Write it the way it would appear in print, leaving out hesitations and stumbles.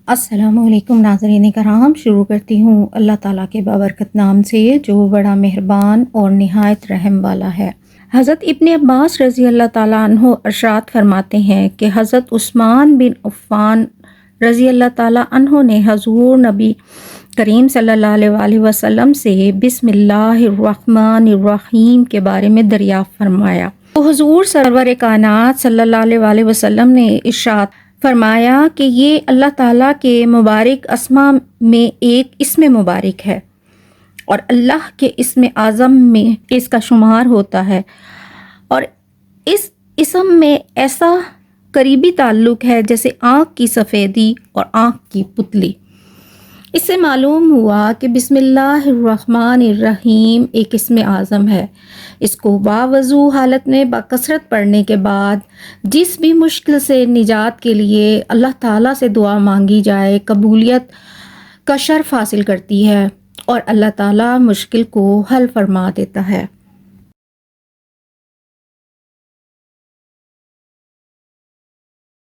السلام علیکم ناظرین کرام، شروع کرتی ہوں اللہ تعالیٰ کے بابرکت نام سے جو بڑا مہربان اور نہایت رحم والا ہے۔ حضرت ابن عباس رضی اللہ تعالیٰ عنہ ارشاد فرماتے ہیں کہ حضرت عثمان بن عفان رضی اللہ تعالیٰ عنہ نے حضور نبی کریم صلی اللہ علیہ وآلہ وسلم سے بسم اللہ الرحمن الرحیم کے بارے میں دریافت فرمایا تو حضور سرور کائنات صلی اللہ علیہ وآلہ وسلم نے ارشاد فرمایا کہ یہ اللہ تعالیٰ کے مبارک اسماء میں ایک اسم مبارک ہے اور اللہ کے اسم اعظم میں اس کا شمار ہوتا ہے، اور اس اسم میں ایسا قریبی تعلق ہے جیسے آنکھ کی سفیدی اور آنکھ کی پتلی۔ اس سے معلوم ہوا کہ بسم اللہ الرحمن الرحیم ایک اسم اعظم ہے۔ اس کو باوضو حالت میں بکثرت پڑھنے کے بعد جس بھی مشکل سے نجات کے لیے اللہ تعالیٰ سے دعا مانگی جائے قبولیت کا شرف حاصل کرتی ہے اور اللہ تعالیٰ مشکل کو حل فرما دیتا ہے۔